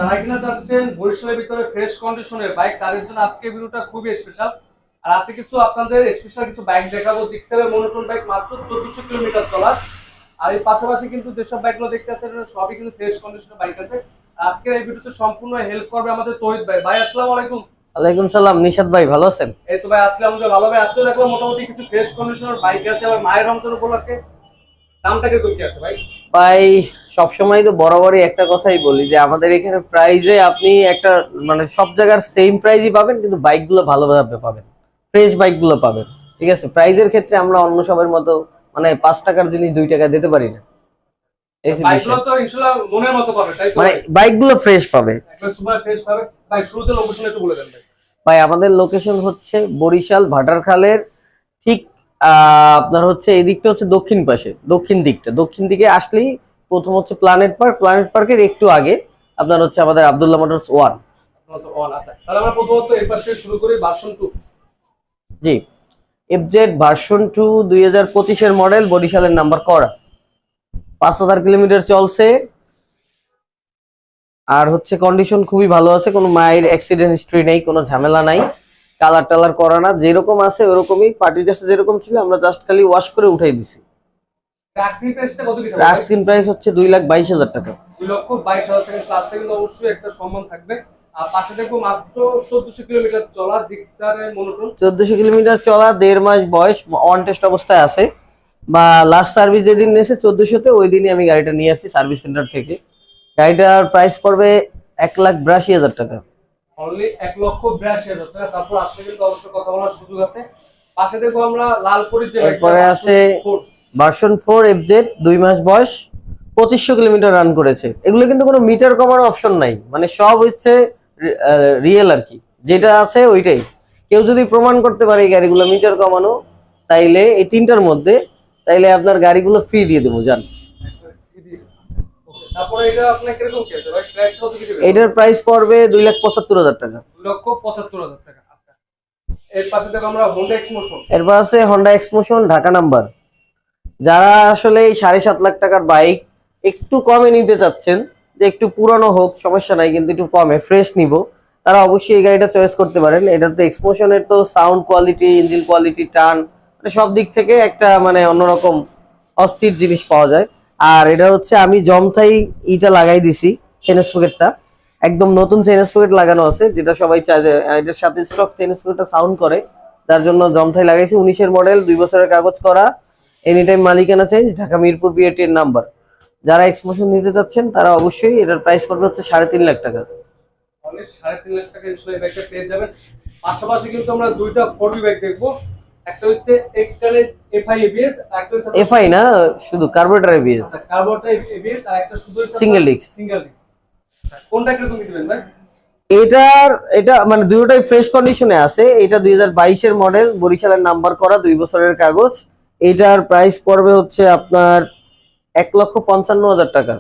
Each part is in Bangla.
যারা কিনা চাচ্ছেন বরিশালের ভিতরে ফ্রেশ কন্ডিশনের বাইক, তাদের জন্য আজকে ভিডিওটা খুবই স্পেশাল। আর আজকে কিছু আপনাদের স্পেশাল কিছু বাইক দেখাবো। জিক্সারের মনোটন বাইক, মাত্র 1400 কিলোমিটার চলা। আর এর পাশাপাশি কিন্তু যেসব বাইকগুলো দেখতে পাচ্ছেন সবই কিন্তু ফ্রেশ কন্ডিশনের বাইক আছে। আজকের এই ভিডিওতে সম্পূর্ণ হেল্প করবে আমাদের তৌহিদ ভাই। ভাই আসসালামু আলাইকুম। ওয়ালাইকুম সালাম। নিশাদ ভাই ভালো আছেন? এই তো ভাই আজকে আমাদের ভালো ভাই। আজকে দেখলাম মোটামুটি কিছু ফ্রেশ কন্ডিশনের বাইক আছে। আবার মায়ের রমজান উপলক্ষে দামটা কিরকম কি আছে ভাই? ভাই সবসময় তো বরাবরই একটা কথাই বলি যে আমাদের এখানে প্রাইজে আপনি একটা মানে সব জায়গার সেম প্রাইজই পাবেন, কিন্তু বাইকগুলো ভালোভাবে পাবেন, ফ্রেশ বাইকগুলো পাবেন। ঠিক আছে, প্রাইজের ক্ষেত্রে আমরা অন্য সবার মতো মানে 5 টাকার জিনিস 2 টাকা দিতে পারি না। এই হচ্ছে বাইকগুলো বিষয়। তো ইনশাআল্লাহ মনের মতো পাবে, তাই তো? মানে বাইকগুলো ফ্রেশ পাবে। একদম সুপার ফ্রেশ পাবে। ভাই শুরুতে লোকেশন একটু বলে দেন ভাই। ভাই আমাদের লোকেশন হচ্ছে বরিশাল ভাটারখালের ঠিক আপনার হচ্ছে এই দিকটা হচ্ছে দক্ষিণ পাশে, দক্ষিণ দিকে আসলেই প্রথম হচ্ছে প্ল্যানেট পার্কের একটু আগে আপনার হচ্ছে আমাদের আব্দুল্লাহ মোটরস 1। আচ্ছা, তাহলে আমরা প্রথমত এই পাশ থেকে শুরু করি, ভার্সন 2। জি, এফজেড ভার্সন 2 2025-এর মডেল, বরিশালের নাম্বার করা, 5000 কিলোমিটার চলছে। আর হচ্ছে কন্ডিশন খুবই ভালো আছে, কোনো মায়ের অ্যাক্সিডেন্ট হিস্ট্রি নেই, কোনো ঝামেলা নাই, কালার টালার করা না, যেরকম আছে ওরকমই পার্টি ড্রেসে যেরকম ছিল আমরা জাস্ট খালি ওয়াশ করে উঠাই দিছি। ট্যাক্সি প্রাইসটা কত কি থাকবে? আস্কিং প্রাইস হচ্ছে 2,22,000 টাকা। 2,22,000 টাকা। ক্লাসটা কিন্তু অবশ্যই একটা সম্মান থাকবে। আর পাশে দেখবো মাত্র 1400 কিলোমিটার চলা জিক্সারের মনোটন। 1400 কিলোমিটার চলা, 1.5 মাস বয়স, অন টেস্ট অবস্থায় আছে, বা লাস্ট সার্ভিস যেদিন নিয়েছে 1400-তে, ওই দিনই আমি গাড়িটা নিয়ে আসছি সার্ভিস সেন্টার থেকে। গাড়িটার প্রাইস পড়বে 1,82,000 টাকা। অনলি 1,82,000 টাকা। তারপর আসলে কিন্তু অবশ্যই কথা বলার সুযোগ আছে। পাশে দেখবো আমরা লালপুরির যে এরপরে আছে ভার্সন 4 এফজেড, 2 মাস বয়স, 2500 কিলোমিটার রান করেছে। এগুলো কিন্তু কোনো মিটার কমানোর অপশন নাই, মানে সব হচ্ছে রিয়েল আর কি, যেটা আছে ওইটাই। কেউ যদি প্রমাণ করতে পারে এই গাড়িগুলো মিটার কমানো, তাইলে এই তিনটার মধ্যে, তাইলে আপনার গাড়িগুলো ফ্রি দিয়ে দেবো জান। তারপরে এটা আপনার কিরকম কি আছে ভাই? প্রাইসটা কত কি দিবেন? এটার প্রাইস পড়বে 2,75,000 টাকা। 2,75,000 টাকা। আচ্ছা, এর পাশে দেখো আমরা হোন্ডা এক্সমোশন। এরপর আছে হন্ডা এক্সমোশন, ঢাকা নাম্বার। যারা আসলে এই 7.5 লাখ টাকার বাইক একটু কমে নিতে চাচ্ছেন, যে একটু পুরানো হোক সমস্যা নাই কিন্তু একটু কমে ফ্রেশ নিব, তারা অবশ্যই এই গাড়িটা চয়েস করতে পারেন। এটার তো এক্সমোশনের তো সাউন্ড কোয়ালিটি, ইঞ্জিন কোয়ালিটি, টান, মানে সব দিক থেকে একটা মানে অন্যরকম অস্থির জিনিস পাওয়া যায়। আর এটা হচ্ছে আমি জমথাই ইটা লাগাই দিছি, চেন স্পকেটটা একদম নতুন চেন স্পকেট লাগানো আছে, যেটা সবাই চায় যে এটার সাথে স্টক চেন স্পকেটটা সাউন্ড করে, তার জন্য জমথাই লাগাইছি। 19-এর মডেল, 2 বছরের কাগজ করা, এনি টাইম মালিকানা চেঞ্জ, ঢাকা মিরপুর বিআরটি এর নাম্বার। যারা এক্সমোশন নিতে চাচ্ছেন তারা অবশ্যই, এটার প্রাইস পড়বে হচ্ছে 3.5 লাখ টাকা। অনেক 3.5 লাখ টাকা ইনশাআল্লাহ এই বাইকটা পেয়ে যাবেন। পাশাপাশি কিন্তু আমরা দুইটা 4B বাইক দেখবো। একটা হচ্ছে এক্সকালেট এফআই এবিএস, আর একটা হচ্ছে এফআই না, শুধু কার্বোরেটর এবিএস, কার্বোটাইপ এবিএস, আর একটা শুধু সিঙ্গেল ডিস্ক। Single disc. কোনটা কিরকম দিবেন ভাই? এটা মানে দুটোটাই ফ্রেশ কন্ডিশনে আছে। এটা 2022-এর মডেল, বরিশালের নাম্বার করা, 2 বছরের কাগজ। এটার প্রাইস পড়বে হচ্ছে আপনার 1,55,000 টাকা।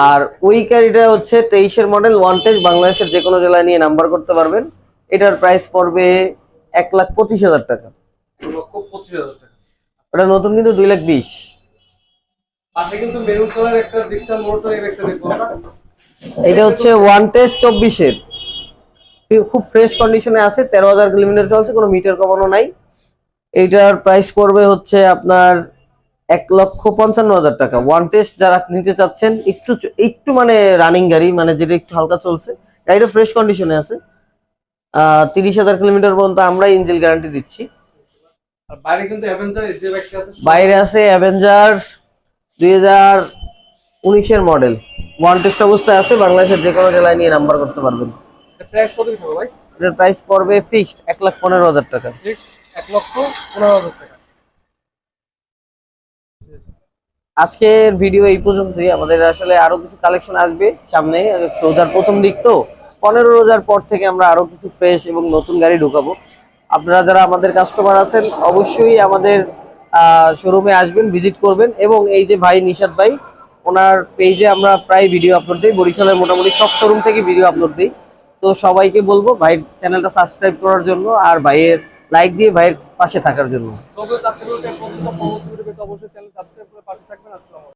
আর ওই গাড়িটা হচ্ছে 23-এর মডেল, ওয়ান টেস্ট, বাংলাদেশের যে কোনো জেলায় নিয়ে নাম্বার করতে পারবেন। এটার প্রাইস পড়বে 1,25,000 টাকা। 2,25,000 টাকা। ওটা নতুন কিন্তু 2,20,000। পাশে কিন্তু মেরুন কালার একটা জিক্সার মোটর এই বাইকটা দেখবো আমরা। এটা হচ্ছে ওয়ান টেস্ট 24-এর, খুব ফ্রেশ কন্ডিশনে আছে, 13,000 কিলোমিটার চলছে, কোনো মিটার কমানো নাই। এইটার প্রাইস পড়বে হচ্ছে আপনার 1,55,000 টাকা। ওয়ান টেস্ট যারা নিতে চাচ্ছেন, একটু একটু মানে রানিং গাড়ি, মানে যেটা একটু হালকা চলছে, গাড়িটা ফ্রেশ কন্ডিশনে আছে, 30,000 কিলোমিটার পর্যন্ত আমরা ইঞ্জিন গ্যারান্টি দিচ্ছি। আর বাইরে কিন্তু অ্যাভেঞ্জার যে বাইকটা আছে, বাইরে আছে অ্যাভেঞ্জার 2019-এর মডেল, ওয়ান টেস্ট অবস্থায় আছে, বাংলাদেশের যে কোনো জেলায় নিয়ে নাম্বার করতে পারবেন। প্রাইস কত কি হবে ভাই? এটার প্রাইস পড়বে ফিক্সড 1,15,000 টাকা। 1,15,000 টাকা। আজকের ভিডিও এই পর্যন্তই। আমাদের আসলে আরো কিছু কালেকশন আসবে সামনে, রোজার প্রথম দিক তো, 15 রোজার পর থেকে আমরা আরো কিছু ফ্রেশ এবং নতুন গাড়ি ঢুকাবো। আপনারা যারা আমাদের কাস্টমার আছেন অবশ্যই আমাদের শোরুমে আসবেন, ভিজিট করবেন। এবং এই যে ভাই নিশাদ ভাই, ওনার পেজে আমরা প্রায় ভিডিও আপলোড দিই, বরিশালের মোটামুটি সব শোরুম থেকে ভিডিও আপলোড দিই। তো সবাইকে বলবো ভাইয়ের চ্যানেলটা সাবস্ক্রাইব করার জন্য, আর ভাইয়ের লাইক দিয়ে ভাইয়ের পাশে থাকার জন্য। অবশ্যই চ্যানেল সাবস্ক্রাইব করে পাশে থাকবেন। আসসালামু আলাইকুম।